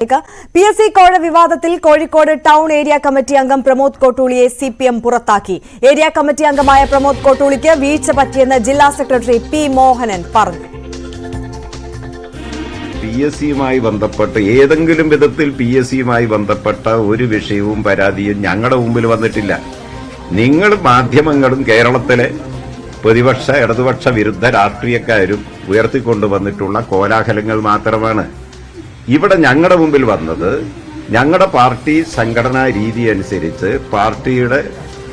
PSC കോഴ വിവാദത്തിൽ Kozhikode town area committee അംഗം പ്രമോദ് കോട്ടൂളിയെ CPM പുറത്താക്കി. ഏരിയ കമ്മിറ്റി അംഗമായ പ്രമോദ് കോട്ടൂളിക്ക് വീഴ്ച പറ്റിയെന്ന് ജില്ലാ സെക്രട്ടറി P. മോഹനൻ പറഞ്ഞു. PSCയുമായി ബന്ധപ്പെട്ട് ഏതെങ്കിലും വിധത്തിൽ PSCയുമായി ബന്ധപ്പെട്ട ഒരു വിഷയവും പരാതിയും ഞങ്ങളുടെ മുമ്പിൽ വന്നിട്ടില്ല. നിങ്ങൾ മാധ്യമങ്ങളും കേരളത്തിലെ പ്രതിപക്ഷ ഇടതുപക്ഷ വിരുദ്ധ രാഷ്ട്രീയക്കാരും ഉയർത്തിക്കൊണ്ടുവന്നിട്ടുള്ള കോലാഹലങ്ങൾ മാത്രമാണ്. ഇവിടെ ഞങ്ങളുടെ മുമ്പിൽ വന്നത് ഞങ്ങളുടെ പാർട്ടി സംഘടനാ രീതി അനുസരിച്ച് പാർട്ടിയുടെ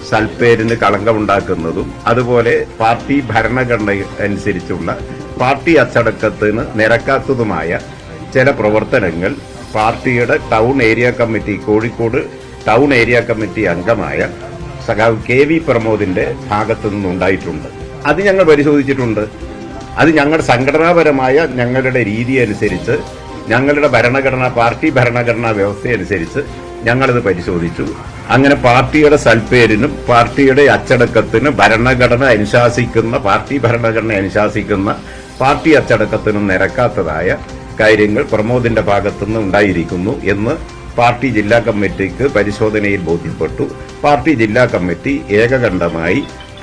സൽപ്പേരിന് കളങ്കമുണ്ടാക്കുന്നതും അതുപോലെ പാർട്ടി ഭരണഘടന അനുസരിച്ചുള്ള പാർട്ടി അച്ചടക്കത്തിന് നിരക്കാത്തതുമായ ചില പ്രവർത്തനങ്ങൾ പാർട്ടിയുടെ town area committee Kozhikode town area committee അംഗമായ സഖാവ് KV പ്രമോദിന്റെ ഭാഗത്തു നിന്നുണ്ടായിട്ടുണ്ട്. അത് ഞങ്ങൾ പരിശോധിച്ചിട്ടുണ്ട്. അത് ഞങ്ങളുടെ സംഘടനാപരമായ ഞങ്ങളുടെ രീതി അനുസരിച്ച് ഞങ്ങളുടെ പാർട്ടി ഭരണഘടനാ വ്യവസ്ഥ അനുസരിച്ച് ഞങ്ങളത് പരിശോധിച്ചു. അങ്ങനെ പാർട്ടിയുടെ സൽപ്പേരിനും പാർട്ടിയുടെ അച്ചടക്കത്തിനും പാർട്ടി ഭരണഘടന അനുശാസിക്കുന്ന പാർട്ടി അച്ചടക്കത്തിനും നിരക്കാത്തതായ കാര്യങ്ങൾ പ്രമോദിന്റെ ഭാഗത്തുനിന്ന് ഉണ്ടായിരിക്കുന്നു എന്ന് പാർട്ടി ജില്ലാ കമ്മിറ്റിക്ക് പരിശോധനയിൽ ബോധ്യപ്പെട്ടു. പാർട്ടി ജില്ലാ കമ്മിറ്റി ഏകകണ്ഠമായി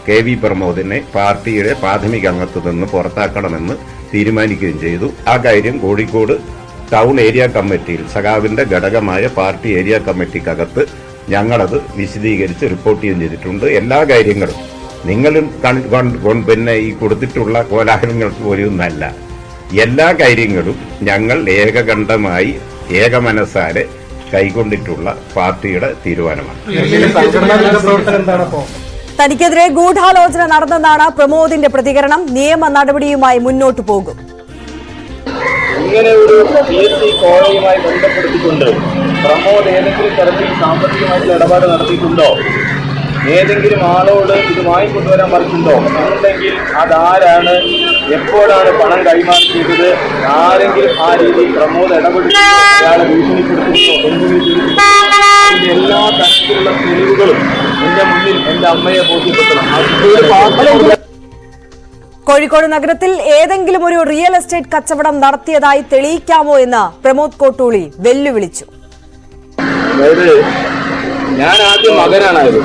KV പ്രമോദിനെ പാർട്ടിയുടെ പ്രാഥമിക അംഗത്വത്തിൽ നിന്ന് പുറത്താക്കണമെന്ന് തീരുമാനിക്കുകയും ചെയ്തു. ആ കാര്യം കോഴിക്കോട് ടൗൺ ഏരിയ കമ്മിറ്റിയിൽ സഖാവിന്റെ ഘടകമായ പാർട്ടി ഏരിയ കമ്മിറ്റിക്കകത്ത് ഞങ്ങളത് വിശദീകരിച്ച് റിപ്പോർട്ട് ചെയ്യുകയും ചെയ്തിട്ടുണ്ട്. എല്ലാ കാര്യങ്ങളും നിങ്ങളും പിന്നെ ഈ കൊടുത്തിട്ടുള്ള കോലാഹലങ്ങൾക്ക് പോലെയൊന്നല്ല. എല്ലാ കാര്യങ്ങളും ഞങ്ങൾ ഏകകണ്ഠമായി ഏകമനസ്സാലെ കൈക്കൊണ്ടിട്ടുള്ള പാർട്ടിയുടെ തീരുമാനമാണ്. തനിക്കെതിരെ ഗൂഢാലോചന നടന്നെന്നാണ് പ്രമോദിന്റെ പ്രതികരണം. നിയമ നടപടിയുമായി മുന്നോട്ടു പോകും. ഇങ്ങനെ ഒരു PSC കോഴയുമായി ബന്ധപ്പെടുത്തിക്കൊണ്ട് പ്രമോദ് ഏതെങ്കിലും തരത്തിൽ സാമ്പത്തികമായിട്ടുള്ള ഇടപാട് നടത്തിയിട്ടുണ്ടോ, ഏതെങ്കിലും ആളോട് ഇത് വാങ്ങിക്കൊണ്ടുവരാൻ പറഞ്ഞിട്ടുണ്ടോ എന്നുണ്ടെങ്കിൽ അതാരാണ്, എപ്പോഴാണ് പണം കൈമാറി ചെയ്തത്, ആരെങ്കിലും ആ രീതിയിൽ പ്രമോദ് ഇടപെടുന്നു, അയാളെ ഭീഷണിപ്പെടുത്തുന്നു, ഇതിന്റെ എല്ലാ തരത്തിലുള്ള തെളിവുകളും എന്റെ മുന്നിൽ എന്റെ അമ്മയെ ബോധ്യപ്പെടുത്തണം. കോഴിക്കോട് നഗരത്തിൽ ഏതെങ്കിലും ഒരു റിയൽ എസ്റ്റേറ്റ് കച്ചവടം നടത്തിയതായി തെളിയിക്കാമോ എന്ന് പ്രമോദ് കോട്ടൂളി വെല്ലുവിളിച്ചു. അതായത് ഞാൻ ആദ്യം മകനാണായത്,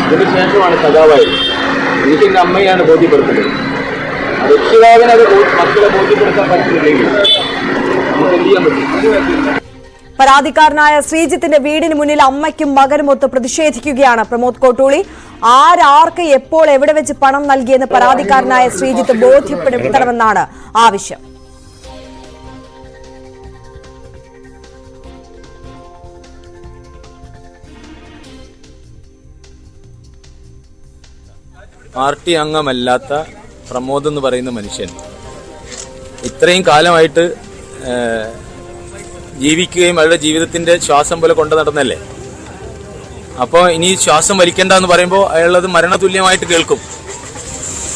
ഇതിനുശേഷമാണ് സഖാവായത്. എനിക്ക് എന്റെ അമ്മയാണ് ബോധ്യപ്പെടുത്തുന്നത്. രക്ഷിതാവിന് അത് മക്കളെ ബോധ്യപ്പെടുത്താൻ പറ്റുന്നില്ലെങ്കിൽ നമുക്ക് എന്ത് ചെയ്യാൻ പറ്റും? പരാതിക്കാരനായ ശ്രീജിത്തിന്റെ വീടിന് മുന്നിൽ അമ്മയ്ക്കും മകനുമൊത്ത് പ്രതിഷേധിക്കുകയാണ് പ്രമോദ് കോട്ടൂളി. ആർക്ക് എപ്പോൾ എവിടെ വെച്ച് പണം നൽകിയെന്ന് പരാതിക്കാരനായ ശ്രീജിത്ത് ബോധ്യപ്പെടുത്തണമെന്നാണ് ആവശ്യം. പാർട്ടി അംഗമല്ലാത്ത പ്രമോദ് എന്ന് പറയുന്ന മനുഷ്യൻ ഇത്രയും കാലമായിട്ട് ജീവിക്കുകയും അവരുടെ ജീവിതത്തിന്റെ ശ്വാസം പോലെ കൊണ്ടു നടന്നല്ലേ. അപ്പോൾ ഇനി ശ്വാസം വലിക്കണ്ട എന്ന് പറയുമ്പോൾ അയാളത് മരണതുല്യമായിട്ട് കേൾക്കും.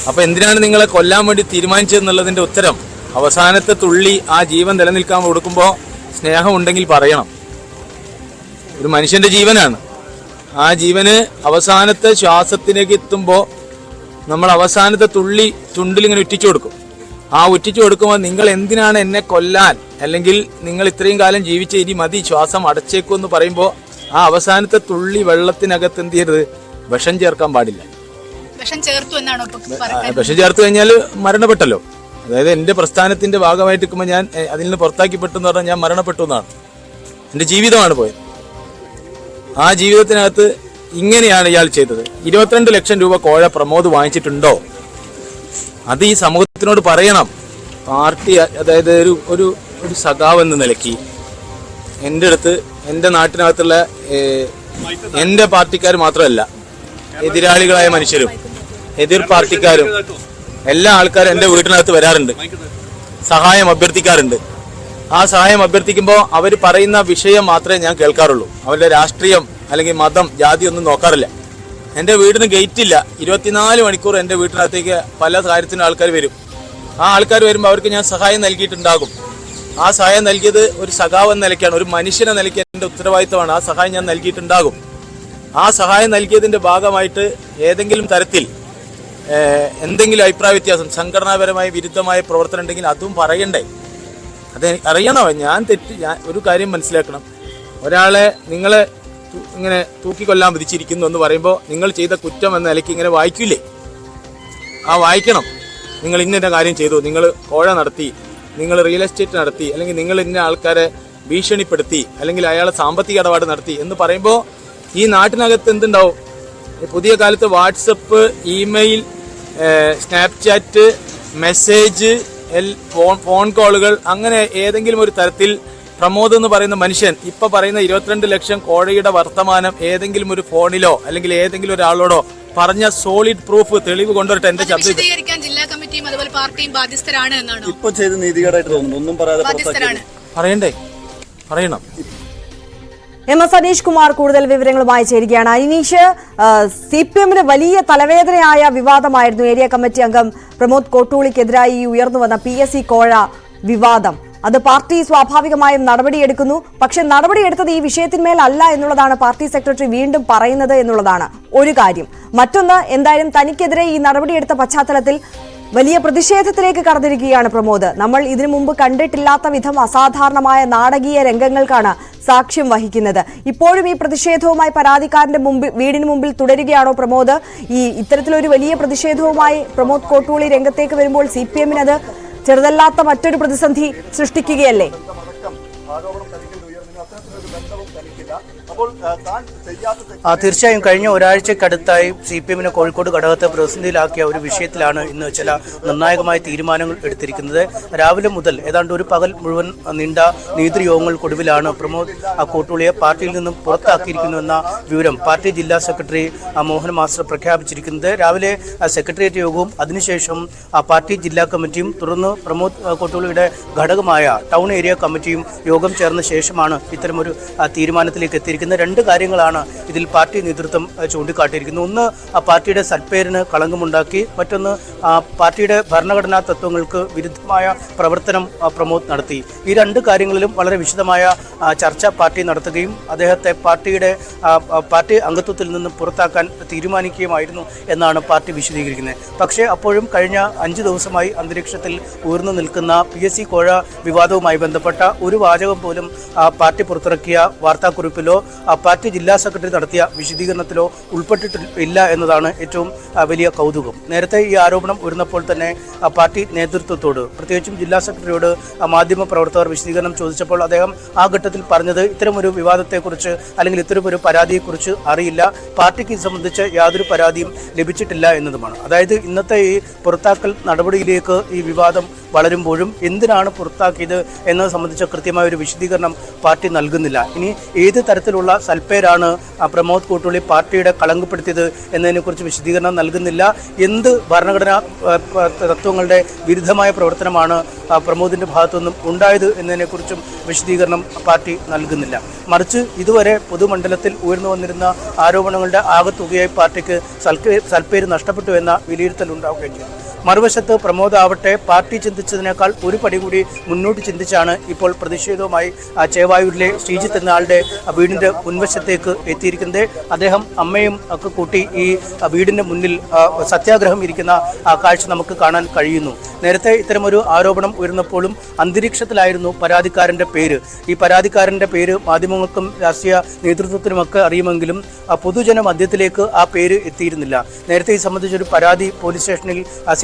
അപ്പോൾ എന്തിനാണ് നിങ്ങളെ കൊല്ലാൻ വേണ്ടി തീരുമാനിച്ചതെന്നുള്ളതിന്റെ ഉത്തരം അവസാനത്തെ തുള്ളി ആ ജീവൻ നിലനിൽക്കാൻ കൊടുക്കുമ്പോൾ സ്നേഹമുണ്ടെങ്കിൽ പറയണം. ഒരു മനുഷ്യന്റെ ജീവനാണ്. ആ ജീവന് അവസാനത്തെ ശ്വാസത്തിലേക്ക് എത്തുമ്പോൾ നമ്മൾ അവസാനത്തെ തുള്ളി ചുണ്ടിലിങ്ങനെ ഉറ്റിച്ചു കൊടുക്കും. ആ ഉറ്റിച്ചു കൊടുക്കുമ്പോൾ നിങ്ങൾ എന്തിനാണ് എന്നെ കൊല്ലാൻ, അല്ലെങ്കിൽ നിങ്ങൾ ഇത്രയും കാലം ജീവിച്ച ഇനി മതി, ശ്വാസം അടച്ചേക്കും എന്ന് പറയുമ്പോൾ ആ അവസാനത്തെ തുള്ളി വെള്ളത്തിനകത്ത് എന്ത് ചെയ്യരുത്, വിഷം ചേർക്കാൻ പാടില്ല. വിഷം ചേർത്ത് കഴിഞ്ഞാൽ മരണപ്പെട്ടല്ലോ. അതായത് എന്റെ പ്രസ്ഥാനത്തിന്റെ ഭാഗമായിട്ട് നിൽക്കുമ്പോൾ ഞാൻ അതിൽ നിന്ന് പുറത്താക്കിപ്പെട്ടു എന്ന് പറഞ്ഞാൽ ഞാൻ മരണപ്പെട്ടു എന്നാണ്. എന്റെ ജീവിതമാണ് പോയത്. ആ ജീവിതത്തിനകത്ത് ഇങ്ങനെയാണ് ഇയാൾ ചെയ്തത്. 22 ലക്ഷം രൂപ കോഴ പ്രമോദ് വാങ്ങിച്ചിട്ടുണ്ടോ? അത് ഈ സമൂഹത്തിനോട് പറയണം. പാർട്ടി അതായത് ഒരു സഖാവ് എന്ന നിലയ്ക്ക് എൻ്റെ അടുത്ത് എൻ്റെ നാട്ടിനകത്തുള്ള എൻ്റെ പാർട്ടിക്കാർ മാത്രമല്ല, എതിരാളികളായ മനുഷ്യരും എതിർ പാർട്ടിക്കാരും എല്ലാ ആൾക്കാരും എൻ്റെ വീട്ടിനകത്ത് വരാറുണ്ട്, സഹായം അഭ്യർത്ഥിക്കാറുണ്ട്. ആ സഹായം അഭ്യർത്ഥിക്കുമ്പോൾ അവർ പറയുന്ന വിഷയം മാത്രമേ ഞാൻ കേൾക്കാറുള്ളൂ. അവരുടെ രാഷ്ട്രീയം അല്ലെങ്കിൽ മതം ജാതി ഒന്നും നോക്കാറില്ല. എൻ്റെ വീടിന് ഗേറ്റില്ല. 24 മണിക്കൂർ എൻ്റെ വീട്ടിനകത്തേക്ക് പല കാര്യത്തിനും ആൾക്കാർ വരും. ആ ആൾക്കാർ വരുമ്പോൾ അവർക്ക് ഞാൻ സഹായം നൽകിയിട്ടുണ്ടാകും. ആ സഹായം നൽകിയത് ഒരു സഖാവ് എന്ന നിലയ്ക്കാണ്, ഒരു മനുഷ്യനെ നിലയ്ക്ക് എൻ്റെ ഉത്തരവാദിത്തമാണ്. ആ സഹായം ഞാൻ നൽകിയിട്ടുണ്ടാകും. ആ സഹായം നൽകിയതിൻ്റെ ഭാഗമായിട്ട് ഏതെങ്കിലും തരത്തിൽ എന്തെങ്കിലും അഭിപ്രായ വ്യത്യാസം, സംഘടനാപരമായ വിരുദ്ധമായ പ്രവർത്തനം ഉണ്ടെങ്കിൽ അതും പറയണ്ടേ. അത് അറിയണോ? ഞാൻ ഒരു കാര്യം മനസ്സിലാക്കണം. ഒരാളെ നിങ്ങളെ ഇങ്ങനെ തൂക്കിക്കൊല്ലാൻ വിധിച്ചിരിക്കുന്നു എന്ന് പറയുമ്പോൾ നിങ്ങൾ ചെയ്ത കുറ്റം എന്ന നിലയ്ക്ക് ഇങ്ങനെ വായിക്കില്ലേ? ആ വായിക്കണം. നിങ്ങൾ ഇന്ന കാര്യം ചെയ്തു, നിങ്ങൾ കോഴ നടത്തി, നിങ്ങൾ റിയൽ എസ്റ്റേറ്റ് നടത്തി, അല്ലെങ്കിൽ നിങ്ങൾ ഇന്ന ആൾക്കാരെ ഭീഷണിപ്പെടുത്തി, അല്ലെങ്കിൽ അയാളെ സാമ്പത്തിക ഇടപാട് നടത്തി എന്ന് പറയുമ്പോൾ ഈ നാട്ടിനകത്ത് എന്തുണ്ടാവും? പുതിയ കാലത്ത് WhatsApp, email, Snapchat, message, phone കോളുകൾ, അങ്ങനെ ഏതെങ്കിലും ഒരു തരത്തിൽ പ്രമോദ് എന്ന് പറയുന്ന മനുഷ്യൻ ഇപ്പൊ പറയുന്ന 22 ലക്ഷം കോഴയുടെ വർത്തമാനം ഏതെങ്കിലും ഒരു ഫോണിലോ അല്ലെങ്കിൽ ഏതെങ്കിലും ഒരാളോടോ പറഞ്ഞ സോളിഡ് പ്രൂഫ്, തെളിവ് കൊണ്ടുവരട്ടെ. എന്റെ ശബ്ദം ജില്ലാ കമ്മിറ്റിയും അതുപോലെ പാർട്ടിയും ബാധ്യസ്ഥരാണ് എന്നാണ് ഇപ്പൊ ചെയ്ത് നീതികേടായിട്ട് തോന്നുന്നു. ഒന്നും പറയാതെ പറയണം. MS അനീഷ് കുമാർ കൂടുതൽ വിവരങ്ങളുമായി ചേരുകയാണ്. അനീഷ്, CPM-ന് വലിയ തലവേദനയായ വിവാദമായിരുന്നു ഏരിയ കമ്മിറ്റി അംഗം പ്രമോദ് കോട്ടൂളിക്കെതിരായി ഉയർന്നു വന്ന PSC കോഴ വിവാദം. അത് പാർട്ടി സ്വാഭാവികമായും നടപടിയെടുക്കുന്നു. പക്ഷെ നടപടിയെടുത്തത് ഈ വിഷയത്തിന്മേൽ അല്ല എന്നുള്ളതാണ് പാർട്ടി സെക്രട്ടറി വീണ്ടും പറയുന്നത് എന്നുള്ളതാണ് ഒരു കാര്യം. മറ്റൊന്ന്, എന്തായാലും തനിക്കെതിരെ ഈ നടപടിയെടുത്ത പശ്ചാത്തലത്തിൽ വലിയ പ്രതിഷേധത്തിലേക്ക് കടന്നിരിക്കുകയാണ് പ്രമോദ്. നമ്മൾ ഇതിനു മുമ്പ് കണ്ടിട്ടില്ലാത്ത വിധം അസാധാരണമായ നാടകീയ രംഗങ്ങൾക്കാണ് സാക്ഷ്യം വഹിക്കുന്നത്. ഇപ്പോഴും ഈ പ്രതിഷേധവുമായി പരാതിക്കാരന്റെ വീടിന് മുമ്പിൽ തുടരുകയാണോ പ്രമോദ്? ഇത്തരത്തിലൊരു വലിയ പ്രതിഷേധവുമായി പ്രമോദ് കോട്ടൂളി രംഗത്തേക്ക് വരുമ്പോൾ CPM-ന് അത് ചെറുതല്ലാത്ത മറ്റൊരു പ്രതിസന്ധി സൃഷ്ടിക്കുകയല്ലേ? തീർച്ചയായും കഴിഞ്ഞ ഒരാഴ്ചക്കടുത്തായി CPM-നെ കോഴിക്കോട് ഘടകത്തെ പ്രതിസന്ധിയിലാക്കിയ ഒരു വിഷയത്തിലാണ് ഇന്ന് ചില നിർണായകമായ തീരുമാനങ്ങൾ എടുത്തിരിക്കുന്നത്. രാവിലെ മുതൽ ഏതാണ്ട് ഒരു പകൽ മുഴുവൻ നീണ്ട നേതൃയോഗങ്ങൾക്കൊടുവിലാണ് പ്രമോദ് കോട്ടൂളിയെ പാർട്ടിയിൽ നിന്നും പുറത്താക്കിയിരിക്കുന്നുവെന്ന വിവരം പാർട്ടി ജില്ലാ സെക്രട്ടറി മോഹൻ മാസ്റ്റർ പ്രഖ്യാപിച്ചിരിക്കുന്നത്. രാവിലെ സെക്രട്ടേറിയറ്റ് യോഗവും അതിനുശേഷം പാർട്ടി ജില്ലാ കമ്മിറ്റിയും തുടർന്ന് പ്രമോദ് കോട്ടൂളിയുടെ ഘടകമായ ടൗൺ ഏരിയ കമ്മിറ്റിയും യോഗം ചേർന്ന ശേഷമാണ് ഇത്തരമൊരു തീരുമാനത്തിലേക്ക് എത്തിയിരിക്കുന്നത്. രണ്ട് കാര്യങ്ങളാണ് ഇതിൽ പാർട്ടി നേതൃത്വം ചൂണ്ടിക്കാട്ടിയിരിക്കുന്നത്. ഒന്ന്, പാർട്ടിയുടെ സൽപ്പേരിന് കളങ്കമുണ്ടാക്കി. മറ്റൊന്ന്, പാർട്ടിയുടെ ഭരണഘടനാ തത്വങ്ങൾക്ക് വിരുദ്ധമായ പ്രവർത്തനം പ്രമോദ് നടത്തി. ഈ രണ്ട് കാര്യങ്ങളിലും വളരെ വിശദമായ ചർച്ച പാർട്ടി നടത്തുകയും അദ്ദേഹത്തെ പാർട്ടി അംഗത്വത്തിൽ നിന്നും പുറത്താക്കാൻ തീരുമാനിക്കുകയുമായിരുന്നു എന്നാണ് പാർട്ടി വിശദീകരിക്കുന്നത്. പക്ഷേ അപ്പോഴും കഴിഞ്ഞ 5 ദിവസമായി അന്തരീക്ഷത്തിൽ ഉയർന്നു നിൽക്കുന്ന PSC കോഴ വിവാദവുമായി ബന്ധപ്പെട്ട ഒരു വാചകം പോലും പാർട്ടി പുറത്തിറക്കിയ വാർത്താക്കുറിപ്പിലോ പാർട്ടി ജില്ലാ സെക്രട്ടറി നടത്തിയ വിശദീകരണത്തിലോ ഉൾപ്പെട്ടിട്ടില്ല എന്നതാണ് ഏറ്റവും വലിയ കൗതുകം. നേരത്തെ ഈ ആരോപണം ഉയർന്നപ്പോൾ തന്നെ പാർട്ടി നേതൃത്വത്തോട്, പ്രത്യേകിച്ചും ജില്ലാ സെക്രട്ടറിയോട് മാധ്യമ പ്രവർത്തകർ വിശദീകരണം ചോദിച്ചപ്പോൾ അദ്ദേഹം ആ ഘട്ടത്തിൽ പറഞ്ഞത് ഇത്തരമൊരു വിവാദത്തെക്കുറിച്ച് അല്ലെങ്കിൽ ഇത്തരമൊരു പരാതിയെക്കുറിച്ച് അറിയില്ല, പാർട്ടിക്ക് ഇത് സംബന്ധിച്ച് യാതൊരു പരാതിയും ലഭിച്ചിട്ടില്ല എന്നതുമാണ്. അതായത് ഇന്നത്തെ ഈ പുറത്താക്കൽ നടപടിയിലേക്ക് ഈ വിവാദം വളരുമ്പോഴും എന്തിനാണ് പുറത്താക്കിയത് എന്നത് സംബന്ധിച്ച കൃത്യമായ ഒരു വിശദീകരണം പാർട്ടി നൽകുന്നില്ല. ഇനി ഏത് തരത്തിലുള്ള സൽപ്പേരാണ് പ്രമോദ് കോട്ടൂളി പാർട്ടിയുടെ കളങ്കപ്പെടുത്തിയത് എന്നതിനെക്കുറിച്ച് വിശദീകരണം നൽകുന്നില്ല. എന്ത് ഭരണഘടനാ തത്വങ്ങളുടെ വിരുദ്ധമായ പ്രവർത്തനമാണ് പ്രമോദിന്റെ ഭാഗത്തുനിന്നും ഉണ്ടായത് എന്നതിനെക്കുറിച്ചും വിശദീകരണം പാർട്ടി നൽകുന്നില്ല. മറിച്ച് ഇതുവരെ പൊതുമണ്ഡലത്തിൽ ഉയർന്നു വന്നിരുന്ന ആരോപണങ്ങളുടെ ആകെത്തുകയായി പാർട്ടിക്ക് സൽപ്പേര് നഷ്ടപ്പെട്ടു എന്ന വിലയിരുത്തൽ ഉണ്ടാവുകയും ചെയ്തു. മറുവശത്ത് പ്രമോദ് ആവട്ടെ പാർട്ടി ചിന്തിച്ചതിനേക്കാൾ ഒരു പടി കൂടി മുന്നോട്ട് ചിന്തിച്ചാണ് ഇപ്പോൾ പ്രതിഷേധവുമായി ചേവായൂരിലെ ശ്രീജിത്ത് എന്ന ആളുടെ വീടിന്റെ മുൻവശത്തേക്ക് എത്തിയിരിക്കുന്നത്. അദ്ദേഹം അമ്മയും ഒക്കെ കൂട്ടി ഈ വീടിന്റെ മുന്നിൽ സത്യാഗ്രഹം ഇരിക്കുന്ന കാഴ്ച നമുക്ക് കാണാൻ കഴിയുന്നു. നേരത്തെ ഇത്തരമൊരു ആരോപണം ഉയർന്നപ്പോഴും അന്തരീക്ഷത്തിലായിരുന്നു പരാതിക്കാരന്റെ പേര്. ഈ പരാതിക്കാരന്റെ പേര് മാധ്യമങ്ങൾക്കും രാഷ്ട്രീയ നേതൃത്വത്തിനുമൊക്കെ അറിയുമെങ്കിലും പൊതുജന മധ്യത്തിലേക്ക് ആ പേര് എത്തിയിരുന്നില്ല. നേരത്തെ ഈ സംബന്ധിച്ചൊരു പരാതി പോലീസ് സ്റ്റേഷനിൽ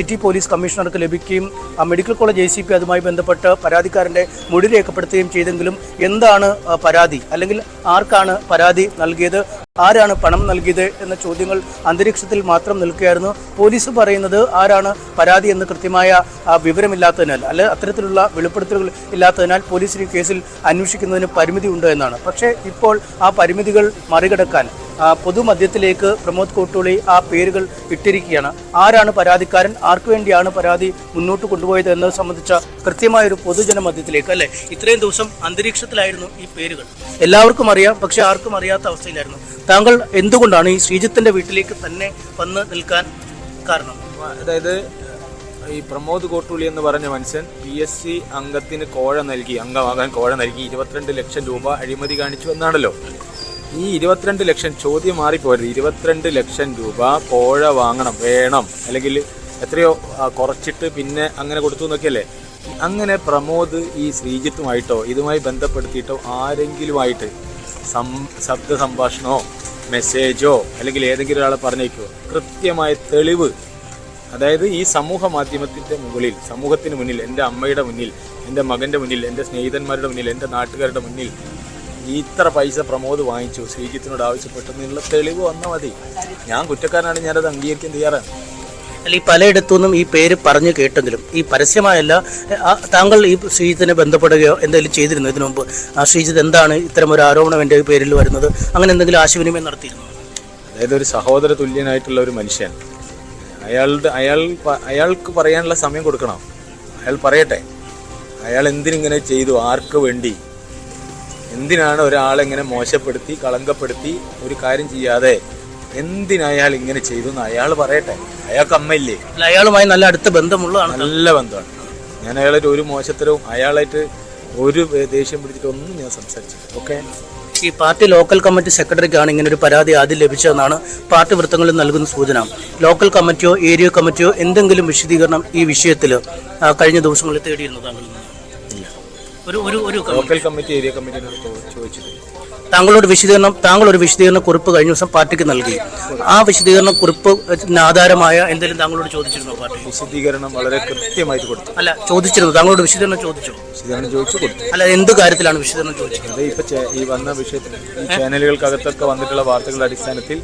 സിറ്റി പോലീസ് കമ്മീഷണർക്ക് ലഭിക്കുകയും മെഡിക്കൽ കോളേജ് ACP അതുമായി ബന്ധപ്പെട്ട് പരാതിക്കാരന്റെ മൊഴി രേഖപ്പെടുത്തുകയും ചെയ്തെങ്കിലും എന്താണ് പരാതി, അല്ലെങ്കിൽ ആർക്കാണ് പരാതി നൽകിയത്, ആരാണ് പണം നൽകിയത് എന്ന ചോദ്യങ്ങൾ അന്തരീക്ഷത്തിൽ മാത്രം നിൽക്കുകയായിരുന്നു. പോലീസ് പറയുന്നത് ആരാണ് പരാതി എന്ന് കൃത്യമായ വിവരമില്ലാത്തതിനാൽ, അല്ലെ അത്തരത്തിലുള്ള വെളിപ്പെടുത്തലുകൾ ഇല്ലാത്തതിനാൽ പോലീസിന് ഈ കേസിൽ അന്വേഷിക്കുന്നതിന് പരിമിതി ഉണ്ട് എന്നാണ്. പക്ഷേ ഇപ്പോൾ ആ പരിമിതികൾ മറികടക്കാൻ പൊതുമധ്യത്തിലേക്ക് പ്രമോദ് കോട്ടൂളി ആ പേരുകൾ ഇട്ടിരിക്കുകയാണ്. ആരാണ് പരാതിക്കാരൻ, ആർക്കു വേണ്ടിയാണ് പരാതി മുന്നോട്ട് കൊണ്ടുപോയത് എന്നത് സംബന്ധിച്ച കൃത്യമായൊരു പൊതുജന മധ്യത്തിലേക്ക്, അല്ലെ ഇത്രയും ദിവസം അന്തരീക്ഷത്തിലായിരുന്നു ഈ പേരുകൾ. എല്ലാവർക്കും അറിയാം, പക്ഷെ ആർക്കും അറിയാത്ത അവസ്ഥയിലായിരുന്നു. താങ്കൾ എന്തുകൊണ്ടാണ് ഈ ശ്രീജിത്തിന്റെ വീട്ടിലേക്ക് തന്നെ വന്ന് നിൽക്കാൻ കാരണം? അതായത് ഈ പ്രമോദ് കോട്ടൂളി എന്ന് പറഞ്ഞ മനുഷ്യൻ PSC അംഗത്തിന് അംഗമാകാൻ കോഴ നൽകി 22 ലക്ഷം രൂപ അഴിമതി കാണിച്ചു എന്നാണല്ലോ. ഈ 22 ലക്ഷം ചോദ്യം മാറിപ്പോയത്. 22 ലക്ഷം രൂപ കോഴ വേണം, അല്ലെങ്കിൽ എത്രയോ കുറച്ചിട്ട് പിന്നെ അങ്ങനെ കൊടുത്തു എന്നൊക്കെയല്ലേ. അങ്ങനെ പ്രമോദ് ഈ ശ്രീജിത്തുമായിട്ടോ ഇതുമായി ബന്ധപ്പെടുത്തിയിട്ടോ ആരെങ്കിലുമായിട്ട് ശബ്ദ സംഭാഷണമോ മെസ്സേജോ അല്ലെങ്കിൽ ഏതെങ്കിലും ഒരാളെ പറഞ്ഞേക്കോ കൃത്യമായ തെളിവ്, അതായത് ഈ സമൂഹ മാധ്യമത്തിൻ്റെ മുകളിൽ, സമൂഹത്തിന് മുന്നിൽ, എൻ്റെ അമ്മയുടെ മുന്നിൽ, എൻ്റെ മകൻ്റെ മുന്നിൽ, എൻ്റെ സ്നേഹിതന്മാരുടെ മുന്നിൽ, എൻ്റെ നാട്ടുകാരുടെ മുന്നിൽ ഇത്ര പൈസ പ്രമോദ് വാങ്ങിച്ചു ശ്രീജിത്തിനോട് ആവശ്യപ്പെട്ടെന്നുള്ള തെളിവ് വന്നാൽ മതി. ഞാൻ കുറ്റക്കാരനാണ്, ഞാനത് അംഗീകരിക്കാൻ തയ്യാറാണ്. അല്ല, ഈ പലയിടത്തുനിന്നും ഈ പേര് പറഞ്ഞു കേട്ടെങ്കിലും ഈ പരസ്യമായല്ല, താങ്കൾ ഈ ശ്രീജിത്തിനെ ബന്ധപ്പെടുകയോ എന്തെങ്കിലും ചെയ്തിരുന്നു ഇതിനു മുമ്പ്? ആ ശ്രീജിത്ത് എന്താണ് ഇത്തരം ഒരു ആരോപണം എൻ്റെ പേരിൽ വരുന്നത്, അങ്ങനെ എന്തെങ്കിലും ആശയവിനിമയം നടത്തിയിരുന്നു? അതായത് ഒരു സഹോദര തുല്യനായിട്ടുള്ള ഒരു മനുഷ്യൻ, അയാൾക്ക് പറയാനുള്ള സമയം കൊടുക്കണം. അയാൾ പറയട്ടെ, അയാൾ എന്തിനിങ്ങനെ ചെയ്തു, ആർക്ക് വേണ്ടി, എന്തിനാണ് ഒരാളെങ്ങനെ മോശപ്പെടുത്തി കളങ്കപ്പെടുത്തി ഒരു കാര്യം ചെയ്യാതെ എന്തിനയാൾ ഇങ്ങനെ ചെയ്തു എന്ന് അയാൾ പറയട്ടെ. അയാൾക്ക് അമ്മയില്ലേ? അയാളുമായി നല്ല അടുത്ത ബന്ധമുള്ളതാണ്. നല്ല ബന്ധമാണ്. ഞാൻ അയാളായിട്ട് ഒരു മോശത്തരവും അയാളായിട്ട് ഒരു ദേഷ്യം പിടിച്ചിട്ടൊന്നും ഞാൻ സംസാരിച്ചില്ല. ഓക്കെ, ഈ പാർട്ടി ലോക്കൽ കമ്മിറ്റി സെക്രട്ടറിക്കാണ് ഇങ്ങനെ ഒരു പരാതി ആദ്യം ലഭിച്ചതെന്നാണ് പാർട്ടി വൃത്തങ്ങളിൽ നൽകുന്ന സൂചന. ലോക്കൽ കമ്മിറ്റിയോ ഏരിയ കമ്മിറ്റിയോ എന്തെങ്കിലും വിശദീകരണം ഈ വിഷയത്തിൽ കഴിഞ്ഞ ദിവസങ്ങളിൽ തേടിയിരുന്നു താങ്കൾ? ഒരു ലോക്കൽ കമ്മിറ്റി ഏരിയ കമ്മിറ്റിയോട് ചോദിച്ചിട്ടില്ല. താങ്കൾ ഒരു വിശദീകരണ കുറിപ്പ് കഴിഞ്ഞ ദിവസം പാർട്ടിക്ക് നൽകി. ആ വിശദീകരണ കുറിപ്പ് ആധാരമായ എന്തെങ്കിലും താങ്കളോട് ചോദിച്ചിരുന്നോ പാർട്ടി? വിശദീകരണം വളരെ കൃത്യമായിട്ട് കൊടുത്തു. അല്ല, ചോദിച്ചിരുന്നു. താങ്കളോട് വിശദീകരണം ചോദിച്ചോ? വിശദീകരണം ചോദിച്ചു കൊടുത്തു. അല്ല, എന്ത് കാര്യത്തിലാണ് വിശദീകരണം ചോദിച്ചത്? അത് ഇപ്പൊ ഈ വന്ന വിഷയത്തിൽ ഈ ചാനലുകൾക്കകത്തൊക്കെ വന്നിട്ടുള്ള വാർത്തകളുടെ അടിസ്ഥാനത്തിൽ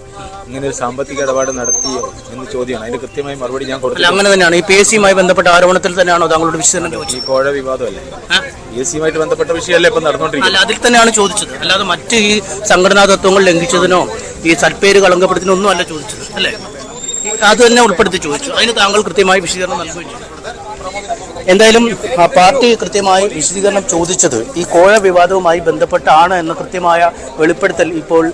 ഇങ്ങനെ ഒരു സാമ്പത്തിക ഇടപാട് നടത്തിയോ എന്ന് ചോദ്യമാണ്. അതിന്റെ കൃത്യമായ മറുപടി ഞാൻ കൊടുത്തു. അങ്ങനെ തന്നെയാണ് ഈ PSC-യുമായി ബന്ധപ്പെട്ട ആരോപണത്തിൽ തന്നെയാണോ താങ്കളോട് വിശദീകരണം ചോദിച്ചത്? ഈ കോഴ വിവാദമല്ലേ, PSC-യുമായിട്ട് ബന്ധപ്പെട്ട വിഷയമല്ലേ ഇപ്പൊ നടന്നുകൊണ്ടിരിക്കുന്നത്? അല്ല, അതിൽ തന്നെയാണ് ചോദിച്ചത്, അല്ലാതെ മറ്റ് ഈ സംഘടനാ തത്വങ്ങൾ ലംഘിച്ചതിനോ ഈ സൽപ്പേര് കളങ്കപ്പെടുത്തിനോ ഒന്നും അല്ല ചോദിച്ചത്, അല്ലേ? അത് തന്നെ ഉൾപ്പെടുത്തി ചോദിച്ചു. അതിന് താങ്കൾ കൃത്യമായി വിശദീകരണം നൽകുകയും ചെയ്തു. എന്തായാലും പാർട്ടി കൃത്യമായി വിശദീകരണം ചോദിച്ചത് ഈ കോഴ വിവാദവുമായി ബന്ധപ്പെട്ടാണ് എന്ന കൃത്യമായ വെളിപ്പെടുത്തൽ ഇപ്പോൾ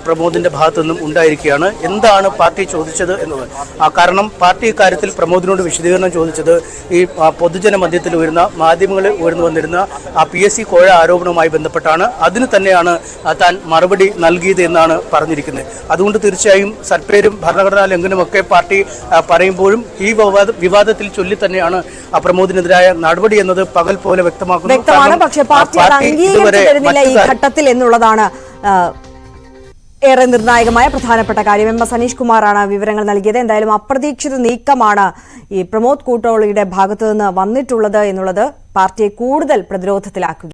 പ്രമോദിന്റെ ഭാഗത്തു നിന്നും ഉണ്ടായിരിക്കുകയാണ്. എന്താണ് പാർട്ടി ചോദിച്ചത് എന്നത്, കാരണം പാർട്ടി ഇക്കാര്യത്തിൽ പ്രമോദിനോട് വിശദീകരണം ചോദിച്ചത് ഈ പൊതുജന മധ്യത്തിൽ വരുന്ന മാധ്യമങ്ങളിൽ ഉയർന്നു വന്നിരുന്ന PSC കോഴ ആരോപണവുമായി ബന്ധപ്പെട്ടാണ്. അതിന് തന്നെയാണ് താൻ മറുപടി നൽകിയത് എന്നാണ് പറഞ്ഞിരിക്കുന്നത്. അതുകൊണ്ട് തീർച്ചയായും സൽപ്പേരും ഭരണഘടനാ ലംഘനമൊക്കെ പാർട്ടി പറയുമ്പോഴും ഈ വിവാദത്തിൽ ചൊല്ലി തന്നെയാണ് പ്രമോദിനെതിരായ നടപടി എന്നത് പകൽ പോലെ വ്യക്തമാണ്. പക്ഷേ പാർട്ടി അത് അംഗീകരിച്ചു തരുന്നില്ല ഈ ഘട്ടത്തിൽ എന്നുള്ളതാണ് ഏറെ നിർണായകമായ പ്രധാനപ്പെട്ട കാര്യം. MS അനീഷ് കുമാറാണ് വിവരങ്ങൾ നൽകിയത്. എന്തായാലും അപ്രതീക്ഷിത നീക്കമാണ് ഈ പ്രമോദ് കൂട്ടോളിയുടെ ഭാഗത്തു നിന്ന് വന്നിട്ടുള്ളത് എന്നുള്ളത് പാർട്ടിയെ കൂടുതൽ പ്രതിരോധത്തിലാക്കുക.